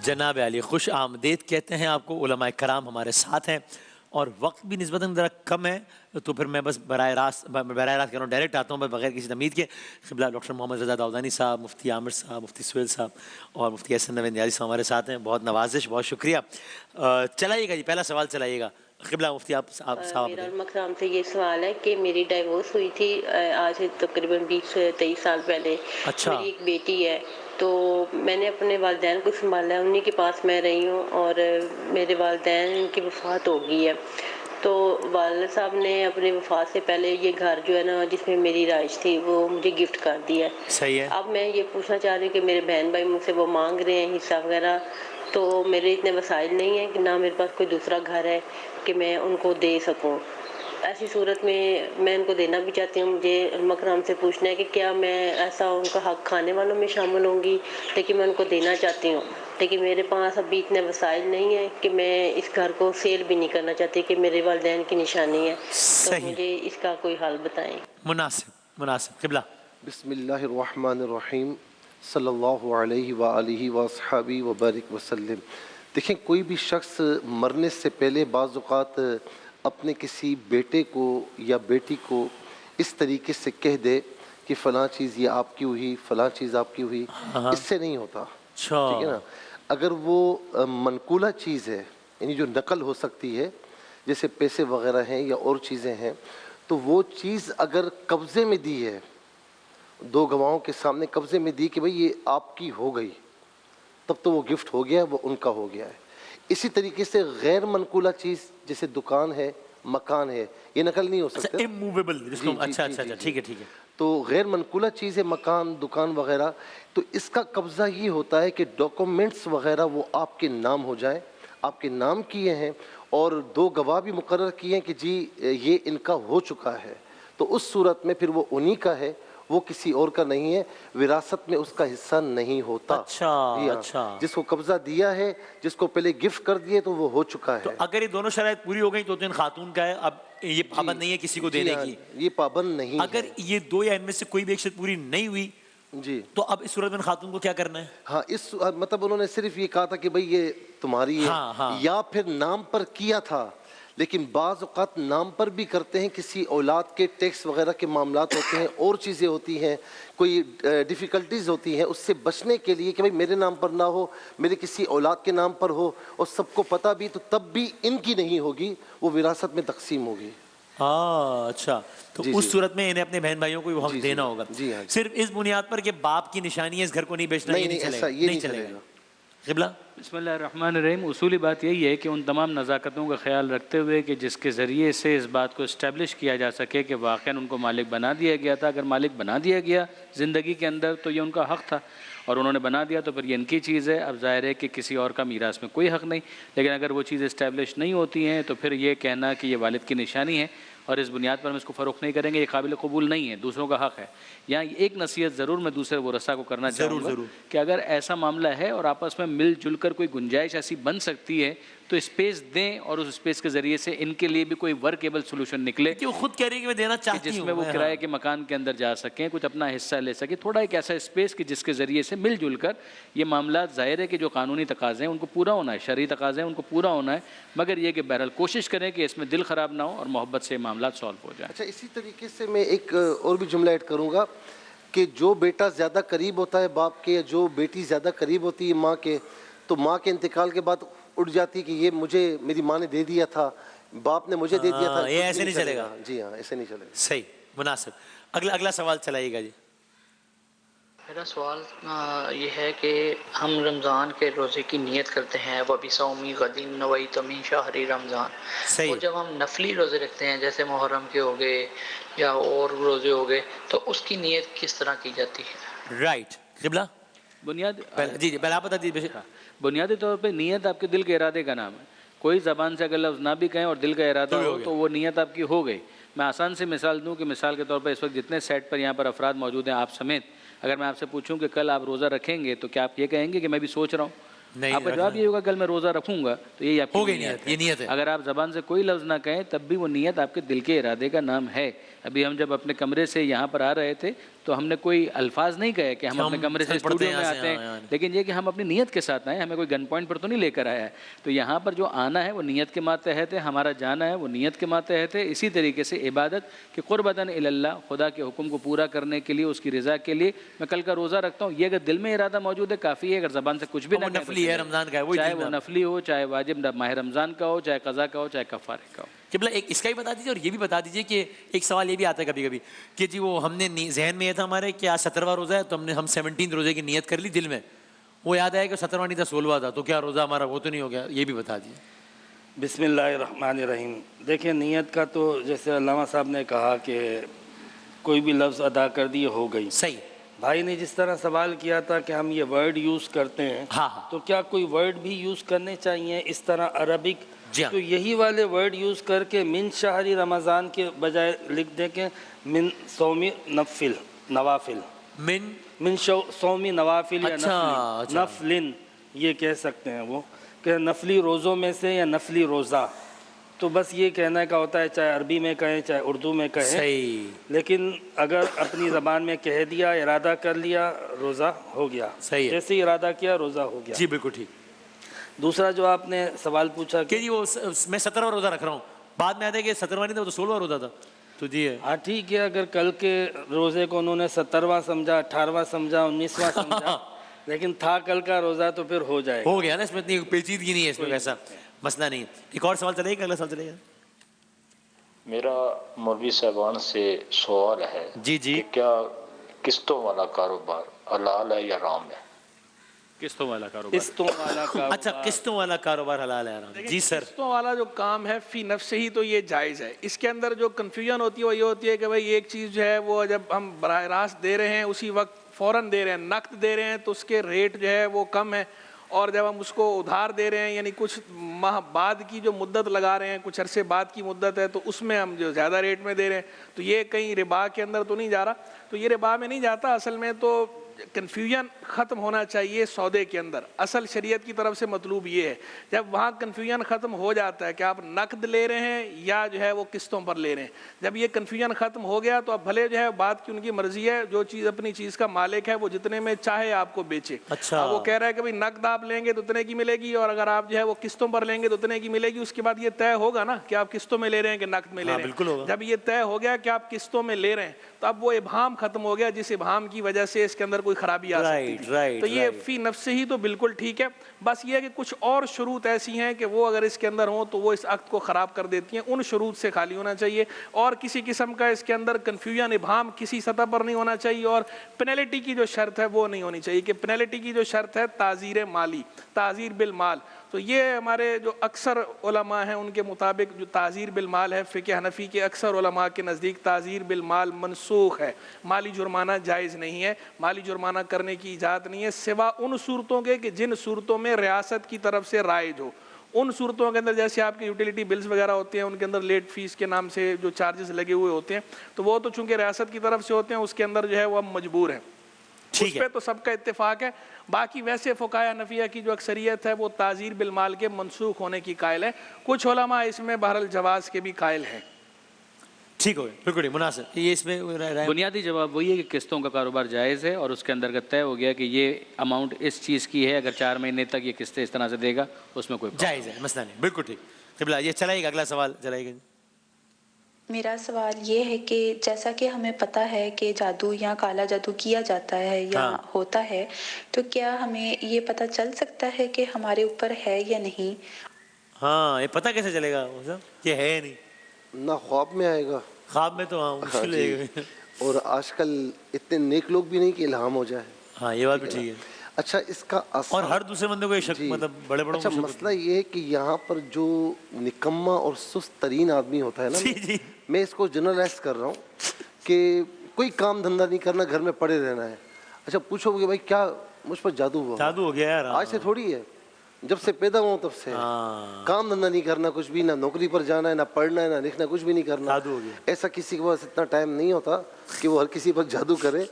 جناب علی خوش آمدید کہتے ہیں آپ کو. علماء کرام ہمارے ساتھ ہیں اور وقت بھی نسبتاً ذرا کم ہے، تو پھر میں بس براہ راست کہہ رہا ہوں ڈائریکٹ آتا ہوں بس بغیر کسی تمہید کے. قبلہ ڈاکٹر محمد رضا داؤدانی صاحب، مفتی عامر صاحب، مفتی سہیل صاحب اور مفتی احسن نوید نیازی صاحب ہمارے ساتھ ہیں. بہت نوازش، بہت شکریہ. چلائیے گا جی، پہلا سوال چلائیے گا. قبلہ مفتی آپ صاحب. میرا مکرام سے یہ سوال ہے کہ میری ڈائیورس ہوئی تھی آج سے تقریباً 20-23 سال پہلے. اچھا. میری ایک بیٹی ہے، تو میں نے اپنے والدین کو سنبھالا ہے، انہی کے پاس میں رہی ہوں، اور میرے والدین کی وفات ہو گئی ہے. تو والد صاحب نے اپنی وفات سے پہلے یہ گھر جو ہے نا جس میں میری رہائش تھی وہ مجھے گفٹ کر دیا ہے. صحیح ہے. اب میں یہ پوچھنا چاہ رہی ہوں کہ میرے بہن بھائی مجھ سے وہ مانگ رہے ہیں حصہ وغیرہ، تو میرے اتنے وسائل نہیں ہیں کہ نہ میرے پاس کوئی دوسرا گھر ہے کہ میں ان کو دے سکوں. ایسی صورت میں ان کو دینا بھی چاہتی ہوں. مجھے مکرام سے پوچھنا ہے کہ کیا میں ایسا ان کا حق کھانے والوں میں شامل ہوں گی، لیکن میں ان کو دینا چاہتی ہوں، لیکن میرے پاس ابھی اتنے وسائل نہیں ہیں کہ میں اس گھر کو سیل بھی نہیں کرنا چاہتی کہ میرے والدین کی نشانی ہے. تو مجھے اس کا کوئی حل بتائیں. مناسب. قبلہ. بسم اللہ الرحمن الرحیم. صلی اللہ علیہ وآلہ وصحبہ وبارک وسلم. دیکھیں، کوئی بھی شخص مرنے سے پہلے بعض اوقات اپنے کسی بیٹے کو یا بیٹی کو اس طریقے سے کہہ دے کہ فلاں چیز یہ آپ کی ہوئی، فلاں چیز آپ کی ہوئی، اس سے نہیں ہوتا. ٹھیک ہے نا. اگر وہ منقولہ چیز ہے، یعنی جو نقل ہو سکتی ہے، جیسے پیسے وغیرہ ہیں یا اور چیزیں ہیں، تو وہ چیز اگر قبضے میں دی ہے، دو گواہوں کے سامنے قبضے میں دی کہ بھئی یہ آپ کی ہو گئی، تب تو وہ گفٹ ہو گیا، وہ ان کا ہو گیا ہے. اسی طریقے سے غیر منقولہ چیز جیسے دکان ہے، مکان ہے، یہ نقل نہیں ہو سکتا. اچھا ٹھیک ہے. تو غیر منقولہ چیز ہے، مکان، دکان وغیرہ، تو اس کا قبضہ یہ ہوتا ہے کہ ڈاکومنٹس وغیرہ وہ آپ کے نام ہو جائیں، آپ کے نام کیے ہیں اور دو گواہ بھی مقرر کیے ہیں کہ جی یہ ان کا ہو چکا ہے. تو اس صورت میں پھر وہ انہی کا ہے، وہ کسی اور کا نہیں ہے، وراثت میں اس کا حصہ نہیں ہوتا. اچھا. جس کو قبضہ دیا ہے، جس کو پہلے گفٹ کر دیے، تو وہ ہو چکا ہے. تو اگر یہ دونوں شرائط پوری ہو گئی تو ان خاتون کا ہے، اب یہ پابند نہیں ہے کسی کو دینے کی. یہ پابند نہیں ہے. اگر یہ دو یا ان میں سے کوئی بھی ایک شرط پوری نہیں ہوئی جی، تو اب اس صورت میں خاتون کو کیا کرنا ہے؟ ہاں، اس مطلب انہوں نے صرف یہ کہا تھا کہ بھئی یہ تمہاری ہے، یا پھر نام پر کیا تھا. لیکن بعض اوقات نام پر بھی کرتے ہیں، کسی اولاد کے ٹیکس وغیرہ کے معاملات ہوتے ہیں، اور چیزیں ہوتی ہیں، کوئی ڈیفیکلٹیز ہوتی ہیں، اس سے بچنے کے لیے کہ بھئی میرے نام پر نہ ہو، میرے کسی اولاد کے نام پر ہو، اور سب کو پتہ بھی، تو تب بھی ان کی نہیں ہوگی، وہ وراثت میں تقسیم ہوگی. اچھا. تو اس صورت میں انہیں اپنے بہن بھائیوں کو وہ حق دینا ہوگا. صرف اس بنیاد پر کہ باپ کی نشانی ہے، اس گھر کو نہیں بیچنا، یہ نہیں چلے گا. قبلہ. بسم اللہ الرحمن الرحیم. اصولی بات یہی ہے کہ ان تمام نزاکتوں کا خیال رکھتے ہوئے کہ جس کے ذریعے سے اس بات کو اسٹیبلش کیا جا سکے کہ واقعاً ان کو مالک بنا دیا گیا تھا. اگر مالک بنا دیا گیا زندگی کے اندر تو یہ ان کا حق تھا، اور انہوں نے بنا دیا تو پھر یہ ان کی چیز ہے. اب ظاہر ہے کہ کسی اور کا میراث میں کوئی حق نہیں. لیکن اگر وہ چیزیں اسٹیبلش نہیں ہوتی ہیں تو پھر یہ کہنا کہ یہ والد کی نشانی ہے اور اس بنیاد پر ہم اس کو فروخت نہیں کریں گے، یہ قابل قبول نہیں ہے. دوسروں کا حق ہے. یہاں ایک نصیحت ضرور میں دوسرے ورثاء کو کرنا چاہوں گا کہ اگر ایسا معاملہ ہے اور آپس میں مل جل کر کوئی گنجائش ایسی بن سکتی ہے تو اسپیس دیں، اور اس اسپیس کے ذریعے سے ان کے لیے بھی کوئی ورکیبل سولوشن نکلے کہ وہ خود کہہ رہی ہے کہ میں دینا چاہتی ہوں، جس میں وہ کرائے کے مکان کے اندر جا سکیں، کچھ اپنا حصہ لے سکیں. تھوڑا ایک ایسا اسپیس کہ جس کے ذریعے سے مل جل کر یہ معاملات، ظاہر ہے کہ جو قانونی تقاضے ہیں ان کو پورا ہونا ہے، شرعی تقاضے ہیں ان کو پورا ہونا ہے، مگر یہ کہ بہرحال کوشش کریں کہ اس میں دل خراب نہ ہو اور محبت سے معاملات سالو ہو جائیں. اچھا، اسی طریقے سے میں ایک اور بھی جملہ ایڈ کروں گا کہ جو بیٹا زیادہ قریب ہوتا ہے باپ کے، یا جو بیٹی زیادہ قریب ہوتی ہے ماں کے، تو ماں کے انتقال کے بعد اٹھ جاتی کہ یہ مجھے میری ماں نے دے دیا تھا، باپ نے مجھے دے دیا تھا. یہ ایسے نہیں چلے گا. جی ہاں، ایسے نہیں چلے گا. صحیح، مناسب. اگلا سوال چلائیے گا جی. میرا سوال یہ ہے کہ ہم رمضان کے روزے کی نیت کرتے ہیں، وَبِصَوْمِ غَدٍ نَوَيْتُ مِنْ شَهْرِ رمضان. اور جب ہم نفلی روزے رکھتے ہیں جیسے محرم کے ہو گئے یا اور روزے ہو گئے، تو اس کی نیت کس طرح کی جاتی ہے؟ رائٹ. قبلہ. بنیادی طور پہ نیت آپ کے دل کے ارادے کا نام ہے. کوئی زبان سے اگر لفظ نہ بھی کہیں اور دل کا ارادہ ہو تو وہ نیت آپ کی ہو گئی. میں آسان سے مثال دوں کہ مثال کے طور پر اس وقت جتنے سیٹ پر یہاں پر افراد موجود ہیں آپ سمیت، اگر میں آپ سے پوچھوں کہ کل آپ روزہ رکھیں گے تو کیا آپ یہ کہیں گے کہ میں بھی سوچ رہا ہوں؟ آپ کا جواب یہ ہوگا کل میں روزہ رکھوں گا، تو یہ آپ کی نیت ہے. اگر آپ زبان سے کوئی لفظ نہ کہیں تب بھی وہ نیت آپ کے دل کے ارادے کا نام ہے. ابھی ہم جب اپنے کمرے سے یہاں پر آ رہے تھے تو ہم نے کوئی الفاظ نہیں کہے کہ ہم اپنے کمرے سے اسٹوڈیو میں آتے ہیں، لیکن یہ کہ ہم اپنی نیت کے ساتھ آئیں، ہمیں کوئی گن پوائنٹ پر تو نہیں لے کر آیا ہے. تو یہاں پر جو آنا ہے وہ نیت کے ماتحت ہے، ہمارا جانا ہے وہ نیت کے ماتحت ہے. اسی طریقے سے عبادت کہ قربتاً الی اللہ، خدا کے حکم کو پورا کرنے کے لیے، اس کی رضا کے لیے میں کل کا روزہ رکھتا ہوں. یہ اگر دل میں ارادہ موجود ہے کافی ہے، اگر زبان سے کچھ بھی نہ کہے، نفلی ہے رمضان کا ہے، چاہے وہ نفلی ہو، چاہے واجب ماہ رمضان کا ہو، چاہے قضا کا ہو، چاہے کفارے کا ہو. قبلہ ایک اس کا ہی بتا دیجیے، اور یہ بھی بتا دیجیے کہ ایک سوال یہ بھی آتا ہے کبھی کبھی کہ جی وہ ہم نے ذہن میں یہ تھا ہمارے کہ آج 17واں روزہ ہے، تو ہم 17 روزے کی نیت کر لی دل میں، وہ یاد آیا کہ 17واں نہیں تھا 16واں تھا، تو کیا روزہ ہمارا وہ تو نہیں ہو گیا؟ یہ بھی بتا دیجیے. بسم اللہ الرحمن الرحیم. دیکھیں نیت کا تو جیسے علامہ صاحب نے کہا کہ کوئی بھی لفظ ادا کر دی ہو گئی. صحیح. بھائی نے جس طرح سوال کیا تھا کہ ہم یہ ورڈ یوز کرتے ہیں، تو کیا کوئی ورڈ بھی یوز کرنے چاہیے اس طرح عربک؟ تو یہی والے ورڈ یوز کر کے من شہری رمضان کے بجائے لکھ دیں کہ من صومی نوافل، من صومی نوافل یا نفلن، یہ کہہ سکتے ہیں وہ کہ نفلی روزوں میں سے یا نفلی روزہ. تو بس یہ کہنا کا ہوتا ہے، چاہے عربی میں کہیں چاہے اردو میں کہیں. لیکن اگر اپنی زبان میں کہہ دیا، ارادہ کر لیا، روزہ ہو گیا. جیسے ہی ارادہ کیا روزہ ہو گیا. جی بالکل ٹھیک. دوسرا جو آپ نے سوال پوچھا کہ جی وہ میں 17واں روزہ رکھ رہا ہوں، بعد میں آتا ہے کہ 17واں نہیں تھا وہ تو 16واں روزہ تھا، تو جی ہاں ٹھیک ہے. اگر کل کے روزے کو انہوں نے 17واں سمجھا، 18واں سمجھا، 19واں سمجھا، لیکن تھا کل کا روزہ تو پھر ہو جائے گا. ہو گیا نا، اس میں اتنی پیچیدگی نہیں ہے، اس میں ویسا مسئلہ نہیں. ایک اور سوال چلے گا، اگلا سوال چلے گا. میرا مولوی صاحبان سے سوال ہے جی کہ کیا قسطوں والا کاروبار حلال ہے یا حرام ہے؟ قسطوں والا کاروبار، اچھا قسطوں والا کاروبار حلال ہے حرام؟ جی سر. قسطوں والا جو کام ہے فی نفس ہی تو یہ جائز ہے. اس کے اندر جو کنفیوژن ہوتی ہے وہ یہ ہوتی ہے کہ بھائی ایک چیز جو ہے وہ جب ہم براہ راست دے رہے ہیں اسی وقت فوراً دے رہے ہیں، نقد دے رہے ہیں تو اس کے ریٹ جو ہے وہ کم ہے، اور جب ہم اس کو ادھار دے رہے ہیں یعنی کچھ ماہ بعد کی جو مدت لگا رہے ہیں، کچھ عرصے بعد کی مدت ہے، تو اس میں ہم جو زیادہ ریٹ میں دے رہے ہیں، تو یہ کہیں ربا کے اندر تو نہیں جا رہا. تو یہ ربا میں نہیں جاتا. اصل میں تو کنفیوژن ختم ہونا چاہیے سودے کے اندر. اصل شریعت کی طرف سے مطلوب یہ ہے جب وہاں کنفیوژن ختم ہو جاتا ہے کہ آپ نقد لے رہے ہیں یا جو ہے وہ قسطوں پر لے رہے ہیں، جب یہ کنفیوژن ختم ہو گیا تو اب بھلے جو ہے بات کی ان کی مرضی ہے، جو چیز اپنی چیز کا مالک ہے وہ جتنے میں چاہے آپ کو بیچے. اب وہ کہہ رہا ہے کہ بھئی نقد آپ لیں گے تو اتنے کی ملے گی، اور اگر آپ جو ہے وہ قسطوں پر لیں گے تو اتنے کی ملے گی. اس کے بعد یہ طے ہوگا نا کہ آپ قسطوں میں لے رہے ہیں کہ نقد میں لے رہے ہیں. جب یہ طے ہو گیا کہ آپ قسطوں میں لے رہے ہیں تو اب وہ ابہام ختم ہو گیا، جس ابہام کی وجہ سے اس کے اندر کوئی خرابی آ سکتی ہے. تو یہ فی نفس ہی تو بالکل ٹھیک ہے. بس یہ ہے کہ کچھ اور شروط ایسی ہیں کہ وہ اگر اس کے اندر ہوں تو وہ اس عقد کو خراب کر دیتی ہیں. ان شروط سے خالی ہونا چاہیے، اور کسی قسم کا اس کے اندر کنفیوژن ابہام کسی سطح پر نہیں ہونا چاہیے. اور پینلٹی کی جو شرط ہے وہ نہیں ہونی چاہیے کہ پینلٹی کی جو شرط ہے تعزیر مالی، تعزیر بالمال. تو یہ ہمارے جو اکثر علماء ہیں ان کے مطابق جو تعزیر بالمال ہے، فقہ حنفی کے اکثر علماء کے نزدیک تعزیر بالمال منسوخ ہے. مالی جرمانہ جائز نہیں ہے، مالی جرمانہ کرنے کی اجازت نہیں ہے، سوا ان صورتوں کے کہ جن صورتوں میں ریاست کی طرف سے رائج ہو. ان صورتوں کے اندر جیسے آپ کے یوٹیلیٹی بلز وغیرہ ہوتے ہیں، ان کے اندر لیٹ فیس کے نام سے جو چارجز لگے ہوئے ہوتے ہیں، تو وہ تو چونکہ ریاست کی طرف سے ہوتے ہیں، اس کے اندر جو ہے وہ ہم مجبور ہیں. اس پہ تو سب کا اتفاق ہے. باقی ویسے فقہائے حنفیہ کی جو اکثریت ہے وہ تعزیر بالمال کے منسوخ ہونے کی قائل ہے. کچھ علماء اس میں بہرحال جواز کے بھی قائل ہیں. ٹھیک ہو گیا، بالکل مناسب. یہ اس میں بنیادی جواب وہی ہے کہ قسطوں کا کاروبار جائز ہے، اور اس کے اندر طے ہو گیا کہ یہ اماؤنٹ اس چیز کی ہے، اگر 4 مہینے تک یہ قسطیں اس طرح سے دے گا اس میں کوئی جائز ہے، مسئلہ نہیں. بالکل ٹھیک. قبلہ یہ چلائے گا، اگلا سوال چلائے گا. میرا سوال یہ ہے کہ جیسا کہ ہمیں پتہ ہے کہ جادو یا کالا جادو کیا جاتا ہے یا ہوتا ہے، تو کیا ہمیں یہ پتہ چل سکتا ہے کہ ہمارے اوپر ہے یا نہیں؟ ہاں، یہ پتہ کیسے چلے گا کہ ہے نہیں؟ نہ خواب میں آئے گا. خواب میں تو مشکل ہے. اور آج کل اتنے نیک لوگ بھی نہیں کہ الہام ہو جائے. ہاں یہ بات بھی ٹھیک ہے. اچھا اس کا اور ہر دوسرے بندے کو یہ شک مطلب بڑے بڑوں. اچھا مسئلہ یہ ہے کہ یہاں پر جو نکما اور سست ترین آدمی ہوتا ہے نا، میں اس کو جنرلائز کر رہا ہوں کہ کوئی کام دھندا نہیں کرنا، گھر میں پڑے رہنا ہے. اچھا پوچھو کہ بھائی کیا مجھ پر جادو ہوا؟ جادو ہو گیا یار. آج سے تھوڑی ہے، جب سے پیدا ہوا ہوں تب سے. کام دھندا نہیں کرنا، کچھ بھی، نہ نوکری پر جانا ہے، نہ پڑھنا ہے، نہ لکھنا، کچھ بھی نہیں کرنا. ایسا کسی کے پاس اتنا ٹائم نہیں ہوتا کہ وہ ہر کسی پر جادو کرے.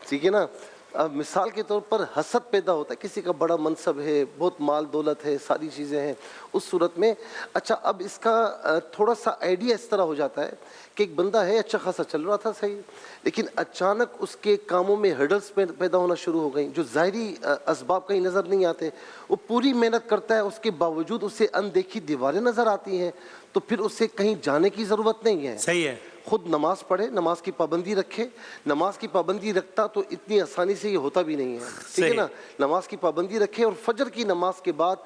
ٹھیک ہے نا. اب مثال کے طور پر حسد پیدا ہوتا ہے، کسی کا بڑا منصب ہے، بہت مال دولت ہے، ساری چیزیں ہیں، اس صورت میں اچھا اب اس کا تھوڑا سا آئیڈیا اس طرح ہو جاتا ہے کہ ایک بندہ ہے اچھا خاصا چل رہا تھا صحیح، لیکن اچانک اس کے کاموں میں ہرڈلز پیدا ہونا شروع ہو گئیں جو ظاہری اسباب کہیں نظر نہیں آتے، وہ پوری محنت کرتا ہے، اس کے باوجود اسے اندیکھی دیواریں نظر آتی ہیں، تو پھر اسے کہیں جانے کی ضرورت نہیں ہے، صحیح ہے، خود نماز پڑھے، نماز کی پابندی رکھے، نماز کی پابندی رکھتا تو اتنی آسانی سے یہ ہوتا بھی نہیں ہے، ٹھیک ہے نا، نماز کی پابندی رکھے اور فجر کی نماز کے بعد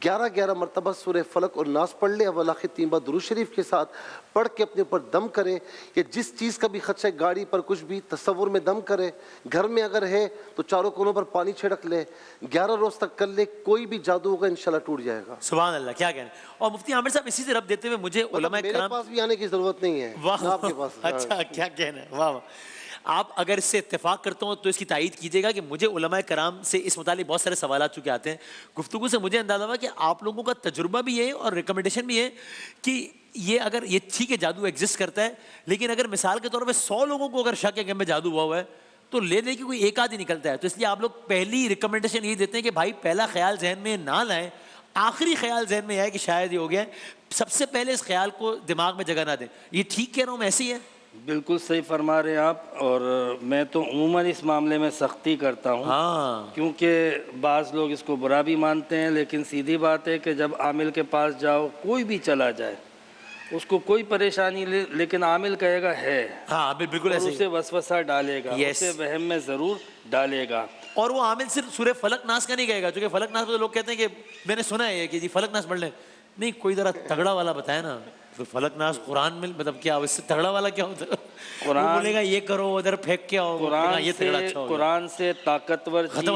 11 مرتبہ سورہ فلق اور ناس پڑھ لے، اول آخر 3 بار درود شریف کے ساتھ پڑھ کے اپنے اوپر دم کرے، یا جس چیز کا بھی خدشہ ہے گاڑی پر کچھ بھی تصور میں دم کرے، گھر میں اگر ہے تو چاروں کونوں پر پانی چھڑک لے، 11 روز تک کر لے، کوئی بھی جادو ہوگا انشاءاللہ ٹوٹ جائے گا۔ سبحان اللہ، کیا کہنا ہے۔ اور مفتی عامر صاحب اسی سے رب دیتے ہوئے مجھے علماء میرے کرام، پاس بھی آنے کی ضرورت نہیں ہے، آپ کے پاس۔ اچھا کیا کہنا ہے، واہ واہ، آپ اگر اس سے اتفاق کرتے ہوں تو اس کی تائید کیجیے گا کہ مجھے علماء کرام سے اس متعلق بہت سارے سوالات چکے آتے ہیں، گفتگو سے مجھے اندازہ ہوا کہ آپ لوگوں کا تجربہ بھی ہے اور ریکمنڈیشن بھی ہے کہ یہ اگر یہ ٹھیک ہے جادو ایگزسٹ کرتا ہے، لیکن اگر مثال کے طور پہ 100 لوگوں کو اگر شک ہے کہ ہمیں جادو ہوا ہے تو لے لے کہ کوئی ایک آدھ ہی نکلتا ہے، تو اس لیے آپ لوگ پہلی ریکمنڈیشن یہ دیتے ہیں کہ بھائی پہلا خیال ذہن میں نہ لائیں، آخری خیال ذہن میں ہے کہ شاید یہ ہو گیا ہے، سب سے پہلے اس خیال کو دماغ میں جگہ نہ دیں۔ یہ ٹھیک کہہ رہا ہوں میں، ایسے ہی ہے؟ بالکل صحیح فرما رہے ہیں آپ، اور میں تو عموماً اس معاملے میں سختی کرتا ہوں، کیونکہ بعض لوگ اس کو برا بھی مانتے ہیں، لیکن سیدھی بات ہے کہ جب عامل کے پاس جاؤ، کوئی بھی چلا جائے، اس کو کوئی پریشانی لیکن عامل کہے گا ہے، ہاں بالکل ایسے، اسے وسوسہ ڈالے گا، اسے وہم میں ضرور ڈالے گا، اور وہ عامل صرف سورہ فلق ناس کا نہیں کہے گا، چونکہ فلق ناس میں لوگ کہتے ہیں کہ میں نے سنا ہے کہ جی فلق ناس پڑھ لیں، نہیں کوئی ذرا تگڑا والا بتائے نا، تو فلق ناس قرآن میں مطلب کیا، اس سے تگڑا والا کیا ہوتا ہے؟ وہ بولے گا یہ کرو ادھر پھینک کے آؤ، قرآن سے طاقتور چیز،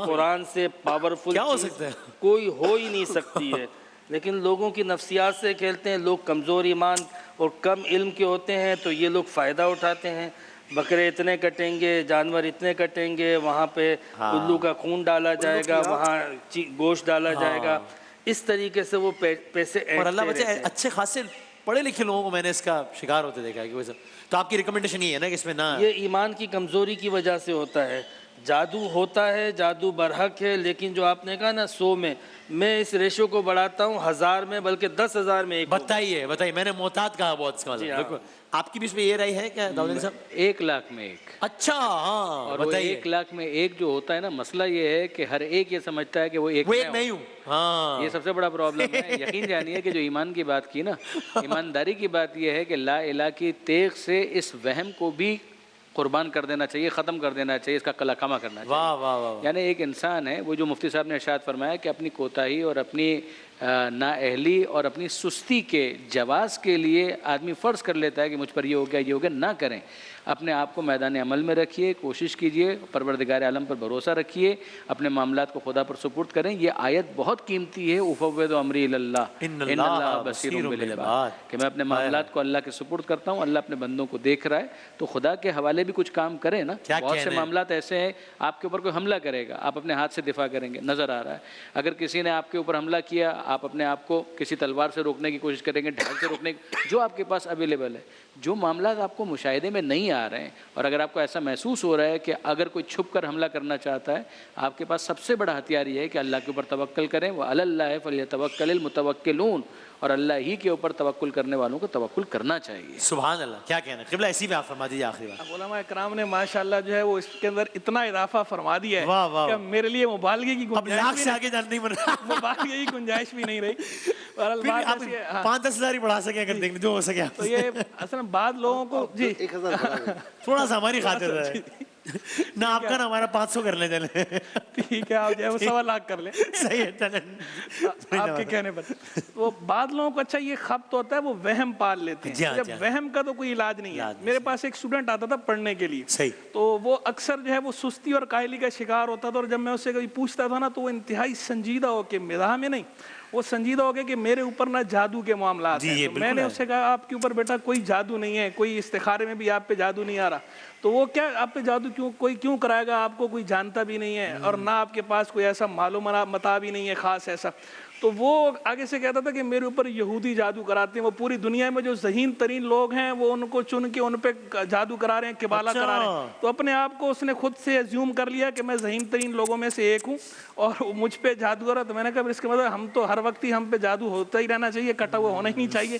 قرآن سے پاورفل چیز کوئی ہو ہی نہیں سکتی ہے، لیکن لوگوں کی نفسیات سے کھیلتے ہیں، لوگ کمزور ایمان اور کم علم کے ہوتے ہیں تو یہ لوگ فائدہ اٹھاتے ہیں، بکرے اتنے کٹیں گے، جانور اتنے کٹیں گے، وہاں پہ الو کا خون ڈالا جائے گا، وہاں گوشت ڈالا جائے گا، اس طریقے سے وہ پیسے اور اللہ بچے اچھے خاصے پڑھے لکھے لوگوں کو میں نے اس کا شکار ہوتے دیکھا ہے کہ تو آپ کی ریکمنڈیشن یہ ہے نا کہ اس میں نہ، یہ ایمان کی کمزوری کی وجہ سے ہوتا ہے، جادو ہوتا ہے، جادو برحق ہے، لیکن جو آپ نے کہا نا 100 میں اس ریشو کو بڑھاتا ہوں 1000 میں، بلکہ 10,000 میں ایک۔ بتائیے میں نے محتاط کہا بہت، اس کا مطلب آپ کی بھی اس میں یہ رائے ہے کیا داؤد علی صاحب؟ 1 لاکھ میں ایک۔ اچھا ہاں، اور 1 لاکھ میں ایک جو ہوتا ہے نا، مسئلہ یہ ہے کہ ہر ایک یہ سمجھتا ہے کہ وہ ایک میں ہوں، ہاں یہ سب سے بڑا پرابلم ہے۔ یقین جانیے کہ جو ایمان کی بات کی نا، ایمانداری کی بات یہ ہے کہ لا الہ کی تیغ سے اس وہم کو بھی قربان کر دینا چاہیے، ختم کر دینا چاہیے، اس کا کلکامہ کرنا چاہیے۔ واہ واہ واہ، یعنی ایک انسان ہے، وہ جو مفتی صاحب نے ارشاد فرمایا کہ اپنی کوتاہی اور اپنی نااہلی اور اپنی سستی کے جواز کے لیے آدمی فرض کر لیتا ہے کہ مجھ پر یہ ہو گیا، نہ کریں، اپنے آپ کو میدان عمل میں رکھیے، کوشش کیجئے، پروردگار عالم پر بھروسہ رکھیے، اپنے معاملات کو خدا پر سپرد کریں۔ یہ آیت بہت قیمتی ہے، افوض امری الی اللہ ان اللہ بصیر بالعباد، کہ میں اپنے معاملات کو اللہ کے سپرد کرتا ہوں، اللہ اپنے بندوں کو دیکھ رہا ہے، تو خدا کے حوالے بھی کچھ کام کریں نا۔ بہت سے معاملات ایسے ہیں، آپ کے اوپر کوئی حملہ کرے گا، آپ اپنے ہاتھ سے دفاع کریں گے، نظر آ رہا ہے۔ اگر کسی نے آپ کے اوپر حملہ کیا، آپ اپنے آپ کو کسی تلوار سے روکنے کی کوشش کریں گے، ڈھال سے روکنے کی، جو آپ کے پاس اویلیبل ہے۔ جو معاملات آپ کو مشاہدے میں نہیں آ رہے ہیں، اور اگر آپ کو ایسا محسوس ہو رہا ہے کہ اگر کوئی چھپ کر حملہ کرنا چاہتا ہے، آپ کے پاس سب سے بڑا ہتھیار یہ ہے کہ اللہ کے اوپر توکل کریں، وعلی اللہ فلیتوکل المتوکلون، اور اللہ ہی کے اوپر توکل کرنے والوں کو توکل کرنا چاہیے۔ سبحان اللہ، کیا کہنا ہے قبلہ، اسی میں آپ فرما دیجیے آخری بات۔ علماء کرام نے ماشاءاللہ جو ہے وہ اس کے اندر اتنا اضافہ فرما دیا ہے کہ میرے لیے مبالغے کی گنجائش بھی نہیں رہی۔ 5-10 ہزار ہی بڑھا سکے اگر دیکھنے جو ہو سکے، تو یہ اصل بعض لوگوں کو جی 1000 تھوڑا سا ہماری خاطر ہے، نہ آپ کا نہ ہمارا 500 کر لیں، چلیں ٹھیک ہے، آپ جو ہے وہ 1.25 لاکھ کر لیں، صحیح ہے، چلیں آپ کے کہنے پر۔ وہ بعض لوگوں کو اچھا یہ خبط ہوتا ہے، وہ وہم پال لیتے ہیں، جب وہم کا تو کوئی علاج نہیں ہے۔ میرے پاس ایک اسٹوڈنٹ آتا تھا پڑھنے کے لیے، تو وہ اکثر جو ہے وہ سستی اور کاہلی کا شکار ہوتا تھا، اور جب میں اس سے کبھی پوچھتا تھا نا تو وہ انتہائی سنجیدہ ہو کے، مزاح میں نہیں، وہ سنجیدہ ہو گیا کہ میرے اوپر نہ جادو کے معاملات ہیں۔ تو میں نے اس سے کہا آپ کے اوپر بیٹا کوئی جادو نہیں ہے، کوئی استخارے میں بھی آپ پہ جادو نہیں آ رہا، تو وہ کیا آپ پہ جادو کوئی کیوں کرائے گا، آپ کو کوئی جانتا بھی نہیں ہے، اور نہ آپ کے پاس کوئی ایسا مال و متاع بھی نہیں ہے خاص ایسا۔ تو وہ آگے سے کہتا تھا کہ میرے اوپر یہودی جادو کراتے ہیں، وہ پوری دنیا میں جو ذہین ترین لوگ ہیں وہ ان کو چن کے ان پہ جادو کرا رہے ہیں، قبالہ کرا رہے ہیں. تو اپنے آپ کو اس نے خود سے ایزیوم کر لیا کہ میں ذہین ترین لوگوں میں سے ایک ہوں اور مجھ پہ جادو کرا. تو میں نے کہا اس کے مطلب ہم تو ہر وقت ہی ہم پہ جادو ہوتا ہی رہنا چاہیے، کٹا ہوا ہونا ہی نہیں چاہیے.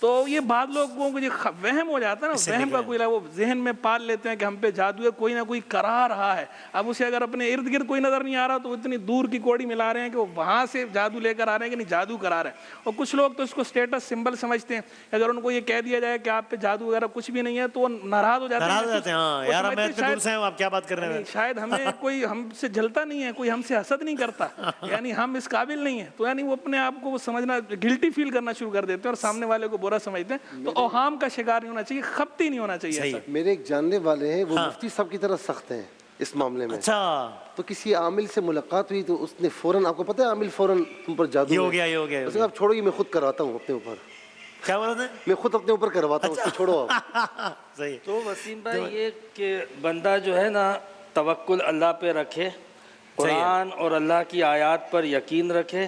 تو یہ بعض لوگوں کو جو وہم ہو جاتا ہے نا، وہم کا کوئی وہ ذہن میں پال لیتے ہیں کہ ہم پہ جادو ہے، کوئی نہ کوئی کرا رہا ہے. اب اسے اگر اپنے ارد گرد کوئی نظر نہیں آ رہا تو اتنی دور کی کوڑی ملا رہے ہیں کہ وہ وہاں سے جادو لے کر آ رہے ہیں کہ نہیں جادو کرا رہے ہیں. اور کچھ لوگ تو اس کو اسٹیٹس سمبل سمجھتے ہیں. اگر ان کو یہ کہہ دیا جائے کہ آپ پہ جادو وغیرہ کچھ بھی نہیں ہے تو وہ ناراض ہو جاتے ہیں. شاید ہمیں کوئی ہم سے جلتا نہیں ہے، کوئی ہم سے حسد نہیں کرتا، یعنی ہم اس قابل نہیں ہیں. تو یعنی وہ اپنے آپ کو وہ سمجھنا گلٹی فیل کرنا شروع کر دیتے ہیں اور سامنے والے کو برا سمجھتے ہیں. تو اوہام کا شکار نہیں ہونا چاہیے، خپتی نہیں ہونا چاہیے. میرے ایک جاننے والے ہیں وہ مفتی صاحب کی طرح سخت ہیں اس معاملے میں. تو کسی عامل سے ملاقات ہوئی تو اس نے فوراً، آپ کو پتہ ہے عامل فوراً تم پر جادو ہو گیا، اس نے آپ چھوڑو یہ میں خود کرواتا ہوں اپنے اوپر. کیا بولا تھا؟ میں خود اپنے اوپر کرواتا ہوں، اس کو چھوڑو آپ. تو وسیم بھائی یہ کہ بندہ جو ہے نا توکل اللہ پہ رکھے، قرآن اور اللہ کی آیات پر یقین رکھے.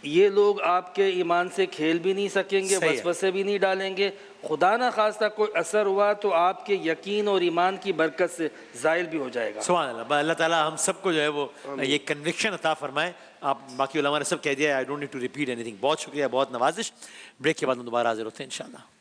یہ لوگ آپ کے ایمان سے کھیل بھی نہیں سکیں گے، وسوسے بھی نہیں ڈالیں گے. خدا نہ خواستہ کوئی اثر ہوا تو آپ کے یقین اور ایمان کی برکت سے زائل بھی ہو جائے گا. سبحان اللہ. اللہ تعالیٰ ہم سب کو جو ہے وہ یہ کنوکشن عطا فرمائے. آپ باقی علماء نے سب کہہ دیا، I don't need to repeat anything. بہت شکریہ، بہت نوازش. بریک کے بعد ہم دوبارہ حاضر ہوتے ہیں انشاءاللہ.